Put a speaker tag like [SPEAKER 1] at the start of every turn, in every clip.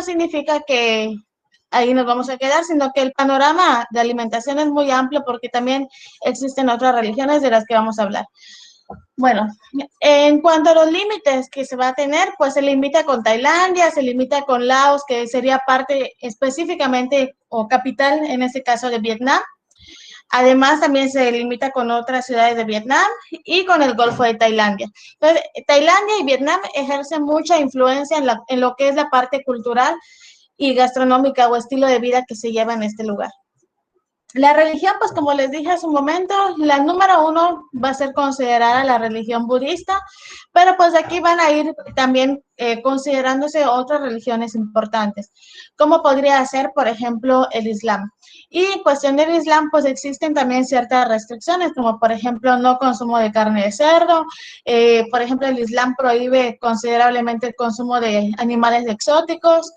[SPEAKER 1] no significa que ahí nos vamos a quedar, sino que el panorama de alimentación es muy amplio porque también existen otras religiones de las que vamos a hablar. Bueno, en cuanto a los límites que se va a tener, pues se limita con Tailandia, se limita con Laos, que sería parte específicamente o capital, en este caso, de Vietnam. Además, también se limita con otras ciudades de Vietnam y con el Golfo de Tailandia. Entonces, Tailandia y Vietnam ejercen mucha influencia en lo que es la parte cultural y gastronómica o estilo de vida que se lleva en este lugar. La religión, pues como les dije hace un momento, la número uno va a ser considerada la religión budista, pero pues aquí van a ir también considerándose otras religiones importantes, como podría ser, por ejemplo, el Islam. Y en cuestión del Islam, pues existen también ciertas restricciones, como por ejemplo, no consumo de carne de cerdo. Por ejemplo, el Islam prohíbe considerablemente el consumo de animales exóticos,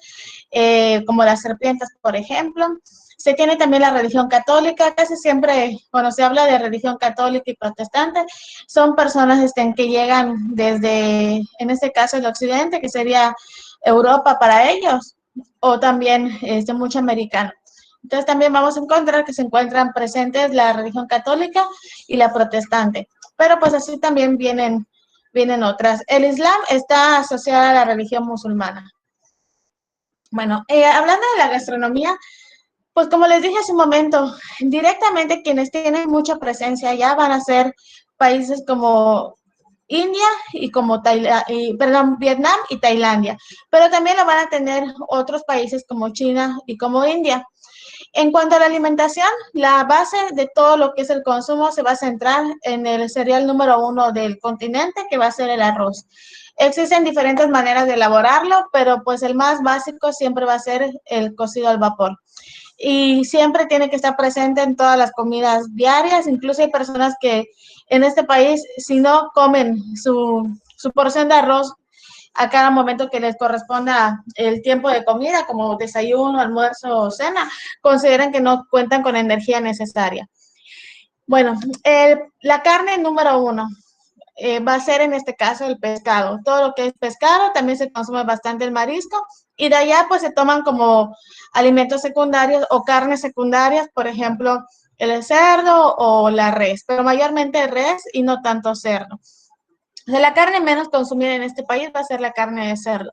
[SPEAKER 1] como las serpientes, por ejemplo. Se tiene también la religión católica. Casi siempre cuando se habla de religión católica y protestante, son personas que llegan desde, en este caso, el occidente, que sería Europa para ellos, o también mucho americano. Entonces también vamos a encontrar que se encuentran presentes la religión católica y la protestante, pero pues así también vienen otras. El Islam está asociado a la religión musulmana. Bueno, hablando de la gastronomía, pues como les dije hace un momento, directamente quienes tienen mucha presencia allá van a ser países como India y como Vietnam y Tailandia, pero también lo van a tener otros países como China y como India. En cuanto a la alimentación, la base de todo lo que es el consumo se va a centrar en el cereal número uno del continente, que va a ser el arroz. Existen diferentes maneras de elaborarlo, pero pues el más básico siempre va a ser el cocido al vapor. Y siempre tiene que estar presente en todas las comidas diarias. Incluso hay personas que en este país, si no comen su porción de arroz a cada momento que les corresponda el tiempo de comida, como desayuno, almuerzo o cena, consideran que no cuentan con energía necesaria. Bueno, la carne número uno va a ser en este caso el pescado. Todo lo que es pescado, también se consume bastante el marisco, y de allá pues se toman como alimentos secundarios o carnes secundarias, por ejemplo, el cerdo o la res, pero mayormente res y no tanto cerdo. De la carne menos consumida en este país va a ser la carne de cerdo.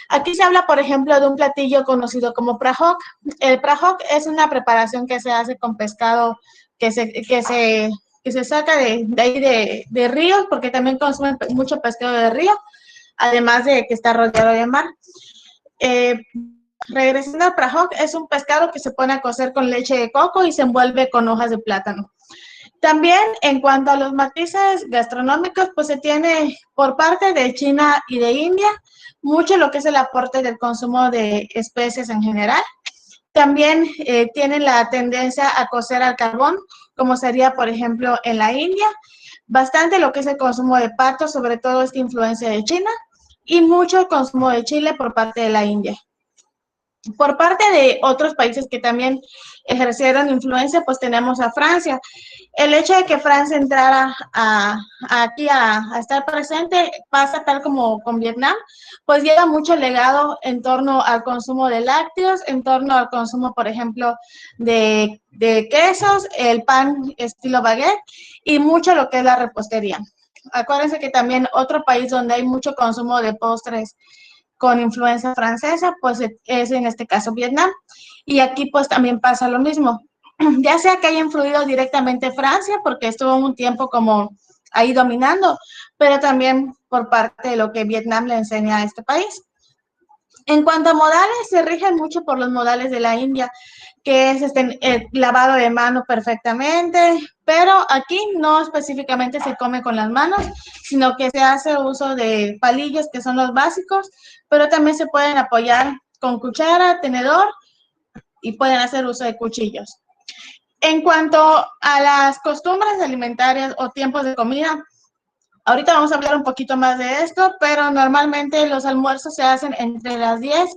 [SPEAKER 1] Aquí se habla, por ejemplo, de un platillo conocido como prahok. El prahok es una preparación que se hace con pescado que se saca de ahí de ríos, porque también consumen mucho pescado de río, además de que está rodeado de mar. Regresando al prahok, es un pescado que se pone a cocer con leche de coco y se envuelve con hojas de plátano. También en cuanto a los matices gastronómicos, pues se tiene por parte de China y de India mucho lo que es el aporte del consumo de especies en general. También tienen la tendencia a cocer al carbón, como sería, por ejemplo, en la India. Bastante lo que es el consumo de pato, sobre todo esta influencia de China, y mucho el consumo de chile por parte de la India. Por parte de otros países que también ejercieron influencia, pues tenemos a Francia. El hecho de que Francia entrara aquí a estar presente pasa tal como con Vietnam, pues lleva mucho legado en torno al consumo de lácteos, en torno al consumo, por ejemplo, de quesos, el pan estilo baguette y mucho lo que es la repostería. Acuérdense que también otro país donde hay mucho consumo de postres con influencia francesa, pues es en este caso Vietnam. Y aquí pues también pasa lo mismo. Ya sea que haya influido directamente Francia, porque estuvo un tiempo como ahí dominando, pero también por parte de lo que Vietnam le enseña a este país. En cuanto a modales, se rigen mucho por los modales de la India, que es lavado de mano perfectamente, pero aquí no específicamente se come con las manos, sino que se hace uso de palillos, que son los básicos, pero también se pueden apoyar con cuchara, tenedor, y pueden hacer uso de cuchillos. En cuanto a las costumbres alimentarias o tiempos de comida, ahorita vamos a hablar un poquito más de esto, pero normalmente los almuerzos se hacen entre las 10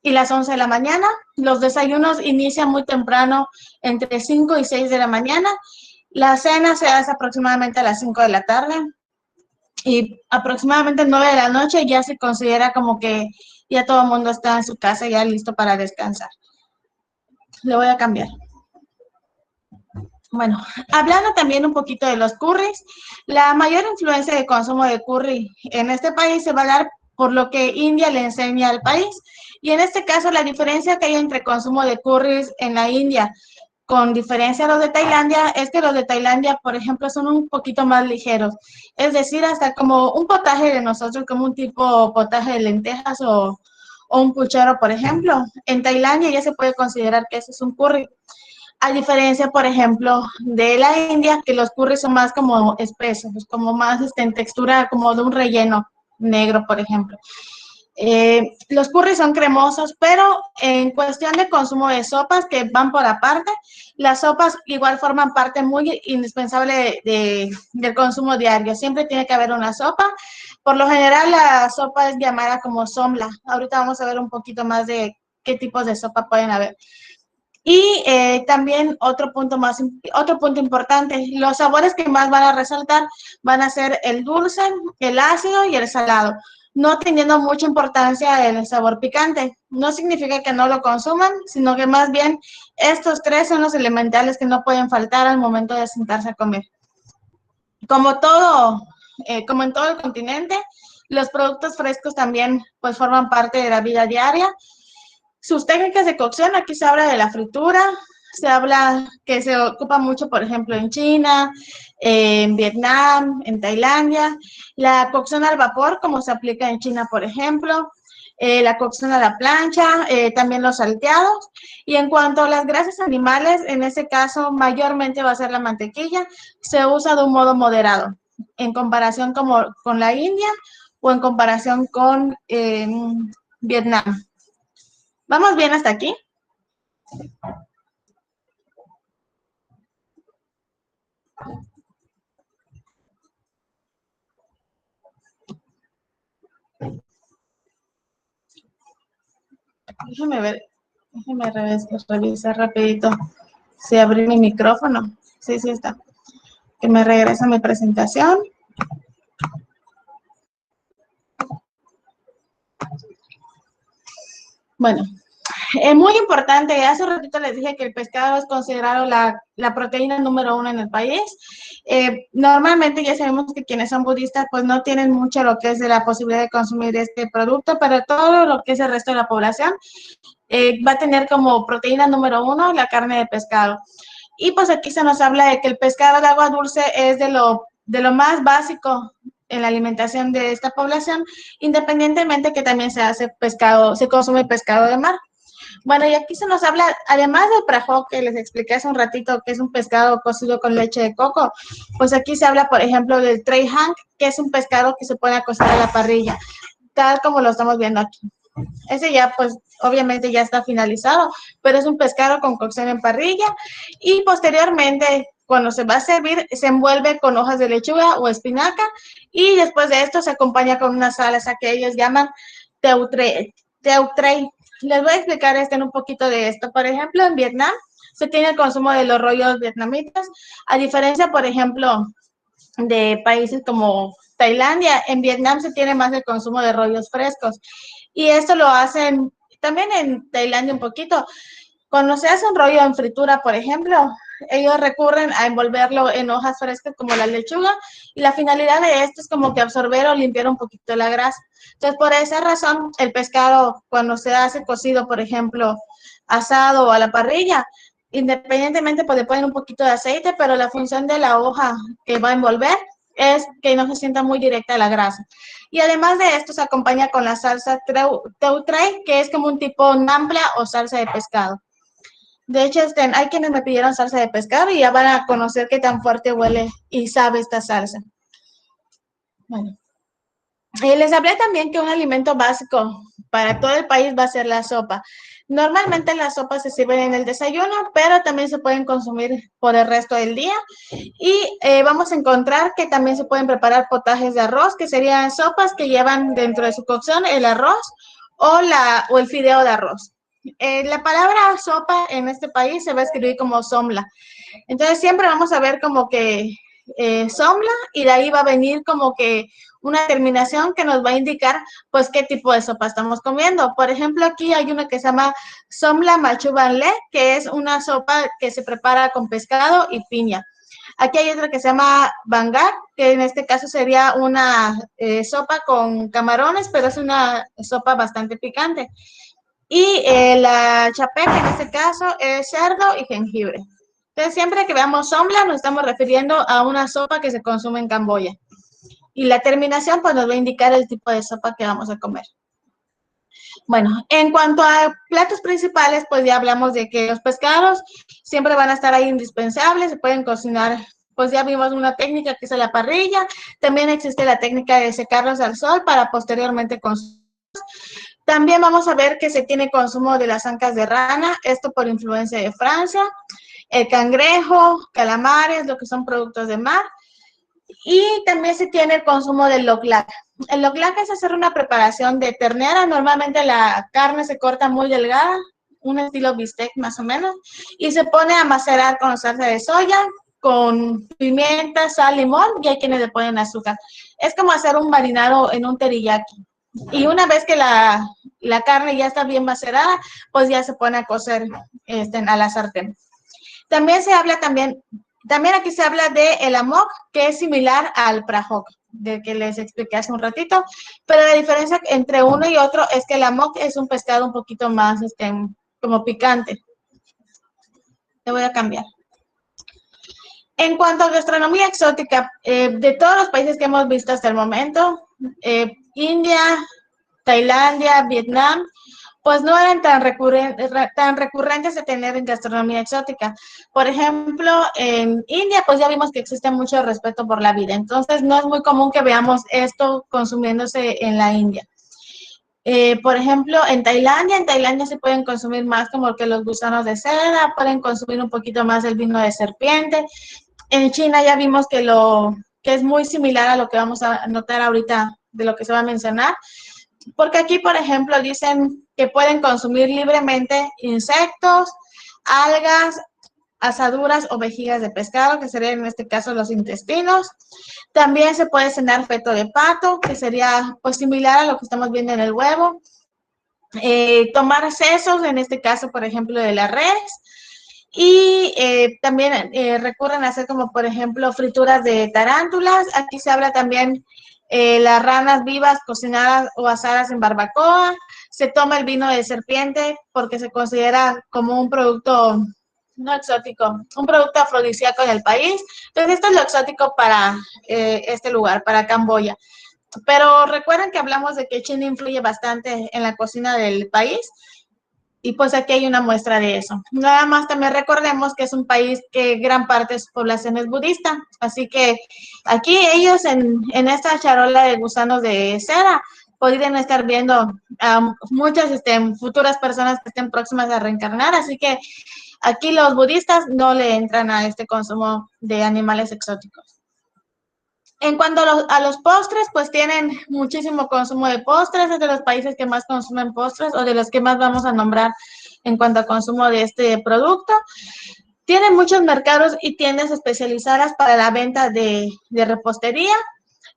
[SPEAKER 1] y las 11 de la mañana. Los desayunos inician muy temprano, entre 5 y 6 de la mañana. La cena se hace aproximadamente a las 5 de la tarde. Y aproximadamente 9 de la noche ya se considera como que Ya todo el mundo está en su casa ya listo para descansar. Le voy a cambiar. Bueno, hablando también un poquito de los curries, la mayor influencia de consumo de curry en este país se va a dar por lo que India le enseña al país. Y en este caso, la diferencia que hay entre consumo de curries en la India con diferencia a los de Tailandia es que los de Tailandia, por ejemplo, son un poquito más ligeros. Es decir, hasta como un potaje de nosotros, como un tipo potaje de lentejas o un puchero, por ejemplo. En Tailandia ya se puede considerar que ese es un curry. A diferencia, por ejemplo, de la India, que los curries son más como espesos, como más en textura, como de un relleno negro, por ejemplo. Los curries son cremosos, pero en cuestión de consumo de sopas que van por aparte, las sopas igual forman parte muy indispensable del consumo diario. Siempre tiene que haber una sopa. Por lo general, la sopa es llamada como somla. Ahorita vamos a ver un poquito más de qué tipos de sopa pueden haber. Y también otro punto importante, los sabores que más van a resaltar van a ser el dulce, el ácido y el salado, no teniendo mucha importancia el sabor picante. No significa que no lo consuman, sino que más bien estos tres son los elementales que no pueden faltar al momento de sentarse a comer. Como todo, como en todo el continente, los productos frescos también pues forman parte de la vida diaria. Sus técnicas de cocción, aquí se habla de la fritura, se habla que se ocupa mucho, por ejemplo, en China, en Vietnam, en Tailandia. La cocción al vapor, como se aplica en China, por ejemplo. La cocción a la plancha, también los salteados. Y en cuanto a las grasas animales, en ese caso, mayormente va a ser la mantequilla. Se usa de un modo moderado, en comparación con la India o en comparación con Vietnam. ¿Vamos bien hasta aquí? Déjame ver, déjame revisar rapidito si abrí mi micrófono. Sí, sí está. Que me regresa mi presentación. Bueno, es muy importante, hace un ratito les dije que el pescado es considerado la proteína número 1 en el país. Normalmente ya sabemos que quienes son budistas pues no tienen mucho lo que es de la posibilidad de consumir este producto, pero todo lo que es el resto de la población va a tener como proteína número 1 la carne de pescado. Y pues aquí se nos habla de que el pescado de agua dulce es de lo más básico en la alimentación de esta población, independientemente que también se hace pescado, se consume pescado de mar. Bueno, y aquí se nos habla, además del prajó que les expliqué hace un ratito, que es un pescado cocido con leche de coco, pues aquí se habla, por ejemplo, del trey hank, que es un pescado que se puede cocer a la parrilla, tal como lo estamos viendo aquí. Ese ya, pues, obviamente ya está finalizado, pero es un pescado con cocción en parrilla y posteriormente, cuando se va a servir, se envuelve con hojas de lechuga o espinaca y después de esto se acompaña con una salsa que ellos llaman teutrey. Les voy a explicar en un poquito de esto. Por ejemplo, en Vietnam se tiene el consumo de los rollos vietnamitas, a diferencia, por ejemplo, de países como Tailandia, en Vietnam se tiene más el consumo de rollos frescos. Y esto lo hacen también en Tailandia un poquito. Cuando se hace un rollo en fritura, por ejemplo, ellos recurren a envolverlo en hojas frescas como la lechuga y la finalidad de esto es como que absorber o limpiar un poquito la grasa. Entonces, por esa razón, el pescado cuando se hace cocido, por ejemplo, asado o a la parrilla, independientemente pues le ponen un poquito de aceite, pero la función de la hoja que va a envolver es que no se sienta muy directa la grasa. Y además de esto se acompaña con la salsa teutrey, que es como un tipo nampla o salsa de pescado. De hecho, hay quienes me pidieron salsa de pescado y ya van a conocer qué tan fuerte huele y sabe esta salsa. Bueno. Les hablé también que un alimento básico para todo el país va a ser la sopa. Normalmente las sopas se sirven en el desayuno, pero también se pueden consumir por el resto del día. Y vamos a encontrar que también se pueden preparar potajes de arroz, que serían sopas que llevan dentro de su cocción el arroz o el fideo de arroz. La palabra sopa en este país se va a escribir como somla. Entonces siempre vamos a ver como que Somla, y de ahí va a venir como que una terminación que nos va a indicar pues qué tipo de sopa estamos comiendo. Por ejemplo, aquí hay una que se llama Somla Machubanle, que es una sopa que se prepara con pescado y piña. Aquí hay otra que se llama Bangar, que en este caso sería una sopa con camarones, pero es una sopa bastante picante. Y la chapeca en este caso es cerdo y jengibre. Entonces, siempre que veamos somla, nos estamos refiriendo a una sopa que se consume en Camboya. Y la terminación, pues, nos va a indicar el tipo de sopa que vamos a comer. Bueno, en cuanto a platos principales, pues ya hablamos de que los pescados siempre van a estar ahí indispensables, se pueden cocinar, pues ya vimos una técnica que es la parrilla, también existe la técnica de secarlos al sol para posteriormente consumir. También vamos a ver que se tiene consumo de las ancas de rana, esto por influencia de Francia, el cangrejo, calamares, lo que son productos de mar, y también se tiene el consumo del loklak. El loklak es hacer una preparación de ternera, normalmente la carne se corta muy delgada, un estilo bistec más o menos, y se pone a macerar con salsa de soya, con pimienta, sal, limón, y hay quienes le ponen azúcar. Es como hacer un marinado en un teriyaki. Y una vez que la carne ya está bien macerada, pues ya se pone a cocer a la sartén. También se habla también aquí se habla de el amok, que es similar al prahok, del que les expliqué hace un ratito, pero la diferencia entre uno y otro es que el amok es un pescado un poquito más como picante. Te voy a cambiar. En cuanto a gastronomía exótica, de todos los países que hemos visto hasta el momento, India, Tailandia, Vietnam, pues no eran tan recurrentes de tener en gastronomía exótica. Por ejemplo, en India, pues ya vimos que existe mucho respeto por la vida, entonces no es muy común que veamos esto consumiéndose en la India. Por ejemplo, en Tailandia se pueden consumir más como que los gusanos de seda, pueden consumir un poquito más el vino de serpiente. En China ya vimos que es muy similar a lo que vamos a notar ahorita de lo que se va a mencionar, porque aquí, por ejemplo, dicen que pueden consumir libremente insectos, algas, asaduras o vejigas de pescado, que serían en este caso los intestinos. También se puede cenar feto de pato, que sería pues similar a lo que estamos viendo en el huevo. Tomar sesos, en este caso, por ejemplo, de la res. Y también recurren a hacer como, por ejemplo, frituras de tarántulas. Aquí se habla también las ranas vivas cocinadas o asadas en barbacoa. Se toma el vino de serpiente porque se considera como un producto no exótico, un producto afrodisíaco en el país. Entonces, esto es lo exótico para este lugar, para Camboya. Pero recuerden que hablamos de que China influye bastante en la cocina del país. Y pues aquí hay una muestra de eso. Nada más también recordemos que es un país que gran parte de su población es budista. Así que aquí ellos en esta charola de gusanos de seda podrían estar viendo a muchas futuras personas que estén próximas a reencarnar. Así que aquí los budistas no le entran a este consumo de animales exóticos. En cuanto a los postres, pues tienen muchísimo consumo de postres, es de los países que más consumen postres o de los que más vamos a nombrar en cuanto a consumo de este producto. Tienen muchos mercados y tiendas especializadas para la venta de repostería.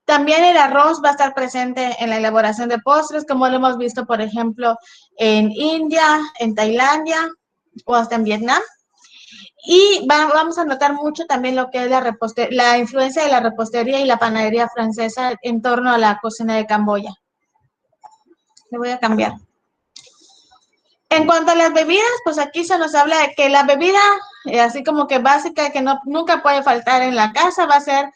[SPEAKER 1] También el arroz va a estar presente en la elaboración de postres, como lo hemos visto, por ejemplo, en India, en Tailandia o hasta en Vietnam. Y vamos a notar mucho también lo que es la influencia de la repostería y la panadería francesa en torno a la cocina de Camboya. Le voy a cambiar. En cuanto a las bebidas, pues aquí se nos habla de que la bebida, así como que básica, que nunca puede faltar en la casa, va a ser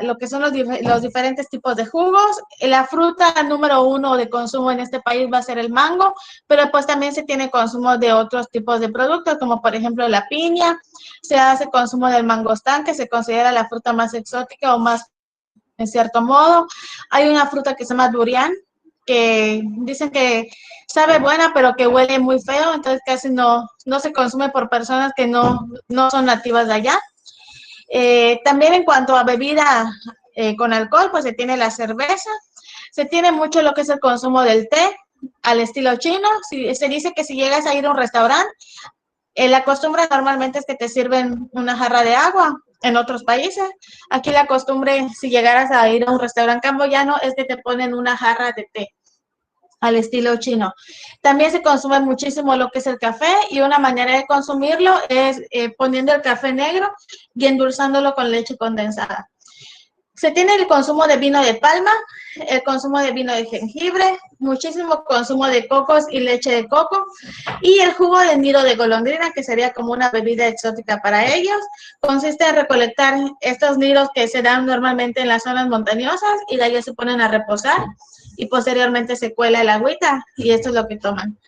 [SPEAKER 1] lo que son los diferentes tipos de jugos. La fruta número 1 de consumo en este país va a ser el mango, pero pues también se tiene consumo de otros tipos de productos, como por ejemplo la piña. Se hace consumo del mangostán, que se considera la fruta más exótica o más, en cierto modo. Hay una fruta que se llama durian, que dicen que sabe buena, pero que huele muy feo, entonces casi no se consume por personas que no son nativas de allá. También en cuanto a bebida con alcohol, pues se tiene la cerveza, se tiene mucho lo que es el consumo del té al estilo chino. Se dice que si llegas a ir a un restaurante, la costumbre normalmente es que te sirven una jarra de agua en otros países. Aquí la costumbre, si llegaras a ir a un restaurante camboyano, es que te ponen una jarra de té al estilo chino. También se consume muchísimo lo que es el café y una manera de consumirlo es poniendo el café negro y endulzándolo con leche condensada. Se tiene el consumo de vino de palma, el consumo de vino de jengibre, muchísimo consumo de cocos y leche de coco y el jugo de nido de golondrina, que sería como una bebida exótica para ellos. Consiste en recolectar estos nidos que se dan normalmente en las zonas montañosas y de ahí se ponen a reposar y posteriormente se cuela el agüita y esto es lo que toman.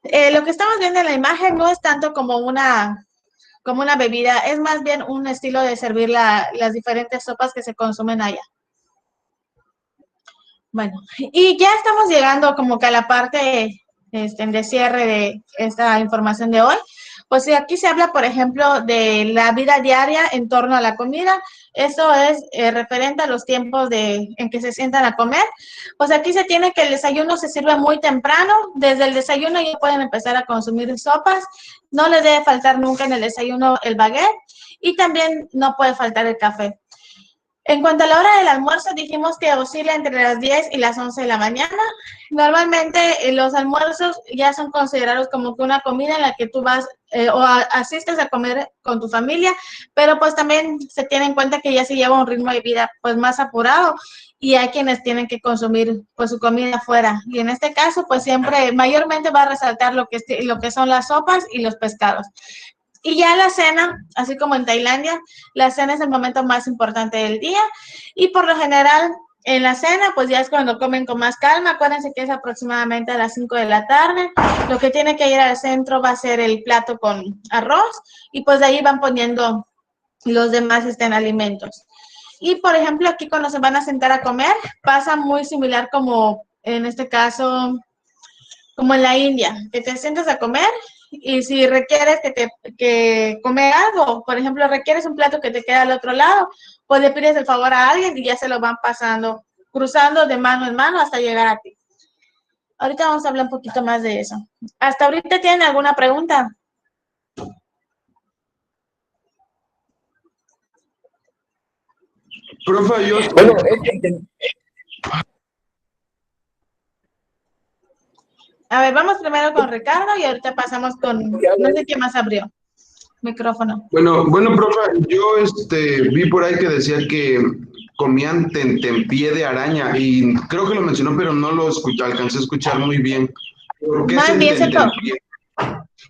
[SPEAKER 1] Lo que estamos viendo en la imagen no es tanto como una bebida, es más bien un estilo de servir las diferentes sopas que se consumen allá. Bueno, y ya estamos llegando como que a la parte de cierre de esta información de hoy. Pues sí, aquí se habla, por ejemplo, de la vida diaria en torno a la comida. Eso es referente a los tiempos en que se sientan a comer. Pues aquí se tiene que el desayuno se sirve muy temprano. Desde el desayuno ya pueden empezar a consumir sopas. No les debe faltar nunca en el desayuno el baguette y también no puede faltar el café. En cuanto a la hora del almuerzo, dijimos que oscila entre las 10 y las 11 de la mañana. Normalmente los almuerzos ya son considerados como que una comida en la que tú vas asistes a comer con tu familia, pero pues también se tiene en cuenta que ya se lleva un ritmo de vida pues más apurado y hay quienes tienen que consumir pues su comida afuera. Y en este caso pues siempre mayormente va a resaltar lo que son las sopas y los pescados. Y ya la cena, así como en Tailandia, la cena es el momento más importante del día y por lo general en la cena pues ya es cuando comen con más calma. Acuérdense que es aproximadamente a las 5 de la tarde. Lo que tiene que ir al centro va a ser el plato con arroz y pues de ahí van poniendo los demás alimentos. Y por ejemplo aquí cuando se van a sentar a comer pasa muy similar como en este caso como en la India, que te sientas a comer y si requieres que comer algo, por ejemplo, requieres un plato que te queda al otro lado, pues le pides el favor a alguien y ya se lo van pasando, cruzando de mano en mano hasta llegar a ti. Ahorita vamos a hablar un poquito más de eso. ¿Hasta ahorita tienen alguna pregunta?
[SPEAKER 2] Profe, yo
[SPEAKER 3] Bueno,
[SPEAKER 1] A ver, vamos primero con Ricardo y ahorita pasamos con, no sé quién más abrió micrófono.
[SPEAKER 2] bueno, profe, yo vi por ahí que decía que comían tentempié de araña y creo que lo mencionó, pero no lo alcancé a escuchar muy bien. ¿Por qué es
[SPEAKER 1] Más
[SPEAKER 2] el
[SPEAKER 1] bien
[SPEAKER 2] tentempié?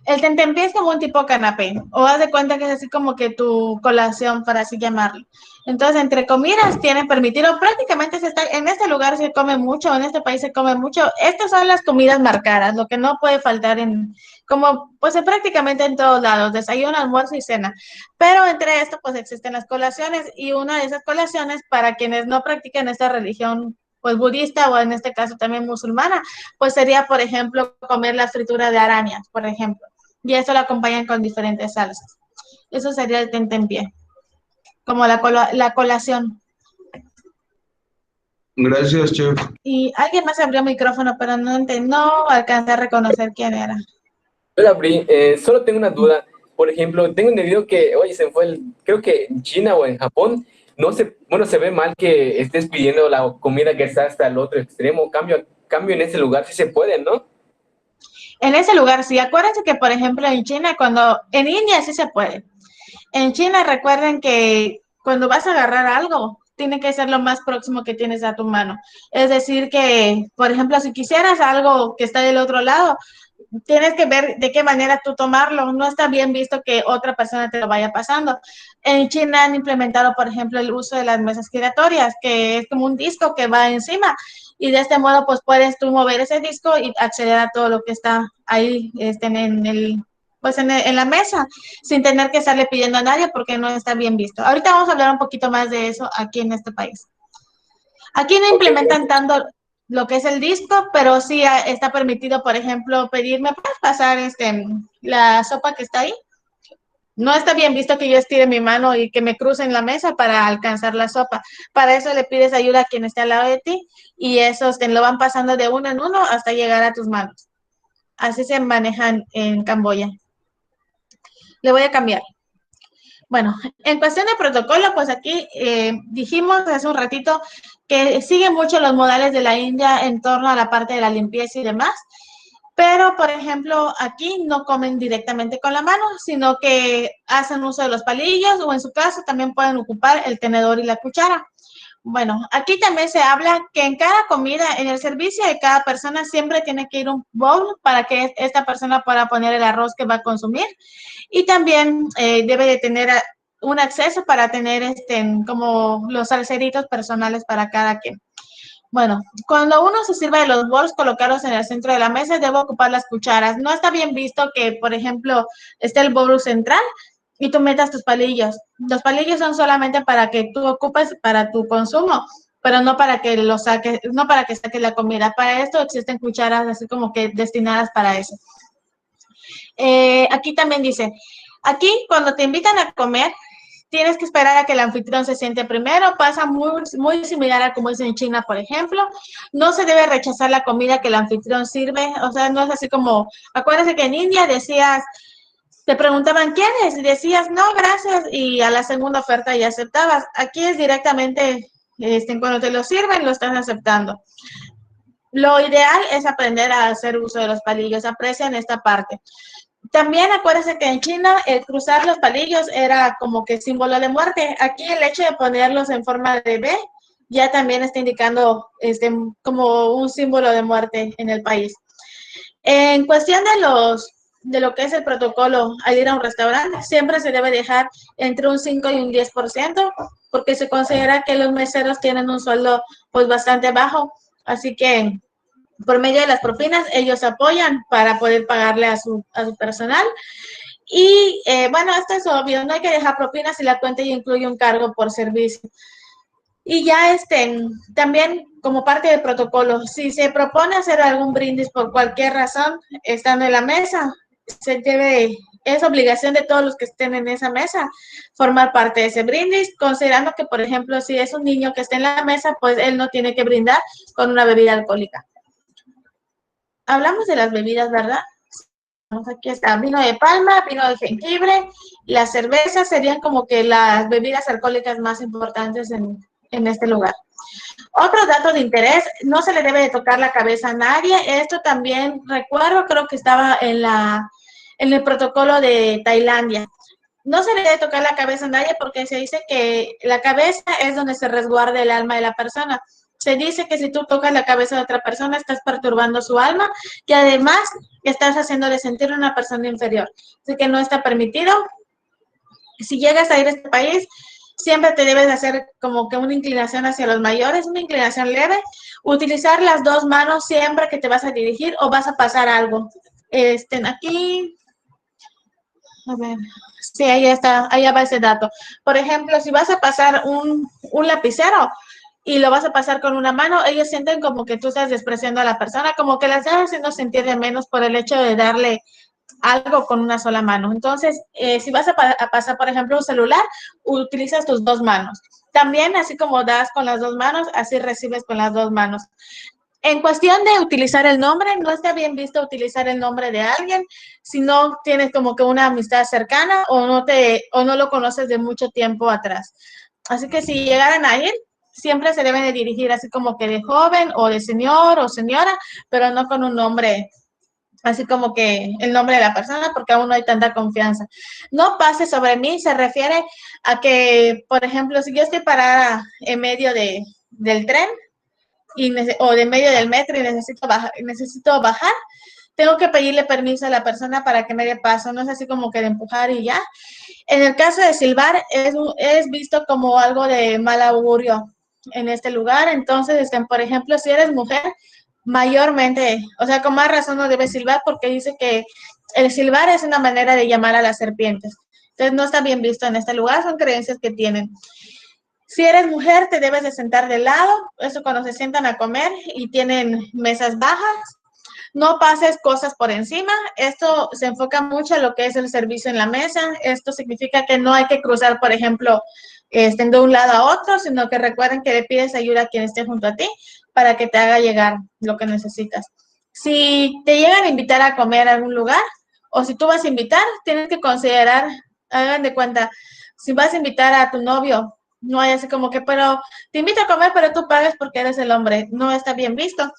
[SPEAKER 1] el tentempié es como un tipo canapé, o haz de cuenta que es así como que tu colación, para así llamarlo. Entonces, entre comidas tienen permitido, prácticamente en este lugar se come mucho, en este país se come mucho. Estas son las comidas marcadas, lo que no puede faltar pues prácticamente en todos lados, desayuno, almuerzo y cena. Pero entre esto, pues existen las colaciones y una de esas colaciones, para quienes no practican esta religión, pues budista o en este caso también musulmana, pues sería, por ejemplo, comer la fritura de arañas, por ejemplo. Y eso lo acompañan con diferentes salsas. Eso sería el tentempié, como la colación.
[SPEAKER 2] Gracias, chef.
[SPEAKER 1] Y alguien más abrió el micrófono, pero no alcancé a reconocer quién era.
[SPEAKER 3] yo la abrí. Solo tengo una duda. Por ejemplo, tengo entendido que, oye, creo que en China o en Japón, no se, bueno, se ve mal que estés pidiendo la comida que está hasta el otro extremo. Cambio en ese lugar, sí se puede, ¿no?
[SPEAKER 1] En ese lugar, sí, acuérdense que, por ejemplo, en China, en India sí se puede. En China, recuerden que cuando vas a agarrar algo, tiene que ser lo más próximo que tienes a tu mano. Es decir, que, por ejemplo, si quisieras algo que está del otro lado, tienes que ver de qué manera tú tomarlo. No está bien visto que otra persona te lo vaya pasando. En China han implementado, por ejemplo, el uso de las mesas giratorias, que es como un disco que va encima. Y de este modo, pues puedes tú mover ese disco y acceder a todo lo que está ahí en la mesa, sin tener que estarle pidiendo a nadie porque no está bien visto. Ahorita vamos a hablar un poquito más de eso aquí en este país. Aquí no
[SPEAKER 3] Ok,
[SPEAKER 1] implementan tanto lo que es el disco, pero sí está permitido, por ejemplo, pedirme, ¿puedes pasar la sopa que está ahí? No está bien visto que yo estire mi mano y que me cruce en la mesa para alcanzar la sopa. Para eso le pides ayuda a quien esté al lado de ti y esos te lo van pasando de uno en uno hasta llegar a tus manos. Así se manejan en Camboya. Le voy a cambiar. Bueno, en cuestión de protocolo, pues aquí dijimos hace un ratito que siguen mucho los modales de la India en torno a la parte de la limpieza y demás, pero, por ejemplo, aquí no comen directamente con la mano, sino que hacen uso de los palillos o en su caso también pueden ocupar el tenedor y la cuchara. Bueno, aquí también se habla que en cada comida, en el servicio de cada persona, siempre tiene que ir un bowl para que esta persona pueda poner el arroz que va a consumir y también debe de tener un acceso para tener como los salseritos personales para cada quien. Bueno, cuando uno se sirve de los bols, colocarlos en el centro de la mesa, debe ocupar las cucharas. No está bien visto que, por ejemplo, esté el bowl central y tú metas tus palillos. Los palillos son solamente para que tú ocupes para tu consumo, pero no para que lo saques, no para que saques la comida. Para esto existen cucharas así como que destinadas para eso. Aquí también dice, aquí cuando te invitan a comer, tienes que esperar a que el anfitrión se siente primero. Pasa muy similar a como es en China, por ejemplo. No se debe rechazar la comida que el anfitrión sirve. O sea, no es así como, acuérdate que en India decías, te preguntaban, ¿quieres? Y decías, no, gracias. Y a la segunda oferta ya aceptabas. Aquí es directamente, cuando te lo sirven, lo estás aceptando. Lo ideal es aprender a hacer uso de los palillos. Aprecian esta parte. También acuérdense que en China el cruzar los palillos era como que símbolo de muerte. Aquí el hecho de ponerlos en forma de B ya también está indicando como un símbolo de muerte en el país. En cuestión de lo que es el protocolo al ir a un restaurante, siempre se debe dejar entre un 5 y un 10%, porque se considera que los meseros tienen un sueldo pues bastante bajo, así que por medio de las propinas, ellos apoyan para poder pagarle a su personal. Y bueno, esto es obvio, no hay que dejar propinas si la cuenta ya incluye un cargo por servicio. Y ya también como parte del protocolo, si se propone hacer algún brindis por cualquier razón, estando en la mesa, es obligación de todos los que estén en esa mesa formar parte de ese brindis, considerando que, por ejemplo, si es un niño que está en la mesa, pues él no tiene que brindar con una bebida alcohólica. Hablamos de las bebidas, ¿verdad? Aquí está, vino de palma, vino de jengibre, las cervezas serían como que las bebidas alcohólicas más importantes en este lugar. Otro dato de interés, no se le debe de tocar la cabeza a nadie. Esto también recuerdo, creo que estaba en el protocolo de Tailandia. No se le debe tocar la cabeza a nadie porque se dice que la cabeza es donde se resguarda el alma de la persona. Se dice que si tú tocas la cabeza de otra persona, estás perturbando su alma y además estás haciéndole sentir una persona inferior. Así que no está permitido. Si llegas a ir a este país, siempre te debes de hacer como que una inclinación hacia los mayores, una inclinación leve. Utilizar las dos manos siempre que te vas a dirigir o vas a pasar algo. Aquí, a ver, sí, ahí está, ahí va ese dato. Por ejemplo, si vas a pasar un lapicero y lo vas a pasar con una mano, ellos sienten como que tú estás despreciando a la persona, como que las estás haciendo sentir de menos por el hecho de darle algo con una sola mano. Entonces, si vas a pasar, por ejemplo, un celular, utilizas tus dos manos. También, así como das con las dos manos, así recibes con las dos manos. En cuestión de utilizar el nombre, no está bien visto utilizar el nombre de alguien si no tienes como que una amistad cercana o no lo conoces de mucho tiempo atrás. Así que si llegaran a ir, siempre se deben de dirigir así como que de joven o de señor o señora, pero no con un nombre así como que el nombre de la persona, porque aún no hay tanta confianza. No pase sobre mí, se refiere a que, por ejemplo, si yo estoy parada en medio del tren o de medio del metro y necesito bajar, tengo que pedirle permiso a la persona para que me dé paso, no es así como que de empujar y ya. En el caso de silbar, es visto como algo de mal augurio en este lugar, entonces, por ejemplo, si eres mujer, mayormente, o sea, con más razón no debes silbar porque dice que el silbar es una manera de llamar a las serpientes. Entonces, no está bien visto en este lugar, son creencias que tienen. Si eres mujer, te debes de sentar de lado, eso cuando se sientan a comer y tienen mesas bajas. No pases cosas por encima. Esto se enfoca mucho en lo que es el servicio en la mesa. Esto significa que no hay que cruzar, por ejemplo, de un lado a otro, sino que recuerden que le pides ayuda a quien esté junto a ti para que te haga llegar lo que necesitas. Si te llegan a invitar a comer a algún lugar o si tú vas a invitar, tienes que considerar, hagan de cuenta, Si vas a invitar a tu novio, no hay así como que, pero te invito a comer, pero tú pagas porque eres el hombre. No está bien visto.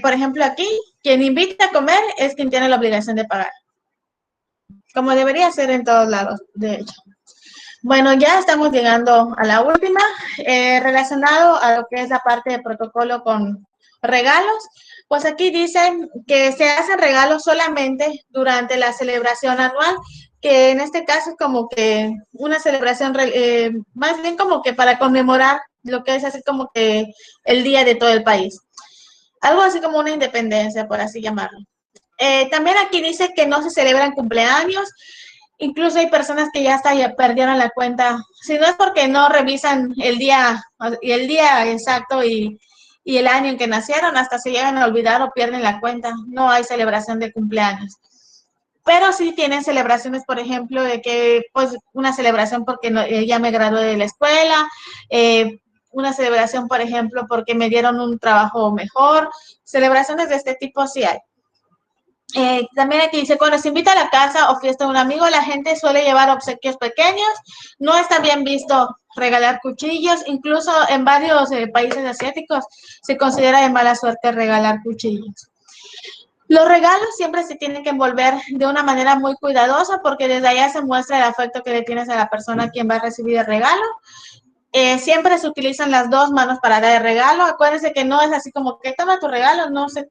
[SPEAKER 1] Por ejemplo, aquí, quien invita a comer es quien tiene la obligación de pagar. Como debería ser en todos lados, de hecho. Bueno, ya estamos llegando a la última, relacionado a lo que es la parte de protocolo con regalos. Pues aquí dicen que se hacen regalos solamente durante la celebración anual, que en este caso es como que una celebración, más bien como que para conmemorar lo que es así como que el día de todo el país. Algo así como una independencia, por así llamarlo. También aquí dice que no se celebran cumpleaños. Incluso hay personas que ya hasta ya perdieron la cuenta. Si no es porque no revisan el día exacto y el año en que nacieron, hasta se llegan a olvidar o pierden la cuenta. No hay celebración de cumpleaños. Pero sí tienen celebraciones, por ejemplo, de que, pues, una celebración porque no, ya me gradué de la escuela, una celebración, por ejemplo, porque me dieron un trabajo mejor. Celebraciones de este tipo sí hay. También aquí dice, cuando se invita a la casa o fiesta de un amigo, la gente suele llevar obsequios pequeños. No está bien visto regalar cuchillos. Incluso en varios países asiáticos se considera de mala suerte regalar cuchillos. Los regalos siempre se tienen que envolver de una manera muy cuidadosa porque desde allá se muestra el afecto que le tienes a la persona a quien va a recibir el regalo. Siempre se utilizan las dos manos para dar el regalo. Acuérdense que no es así como que toma tu regalo, no se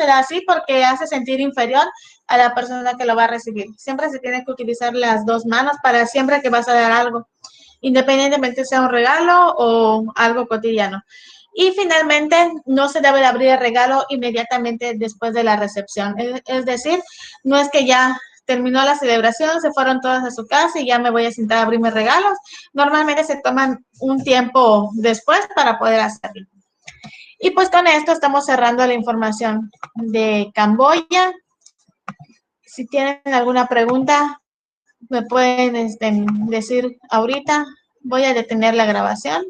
[SPEAKER 1] da así porque hace sentir inferior a la persona que lo va a recibir. Siempre se tiene que utilizar las dos manos para siempre que vas a dar algo, independientemente sea un regalo o algo cotidiano. Y finalmente, no se debe de abrir el regalo inmediatamente después de la recepción. Es decir, no es que ya terminó la celebración, se fueron todas a su casa y ya me voy a sentar a abrirme regalos. Normalmente se toman un tiempo después para poder hacerlo. Y pues con esto estamos cerrando la información de Camboya. Si tienen alguna pregunta, me pueden decir ahorita. Voy a detener la grabación.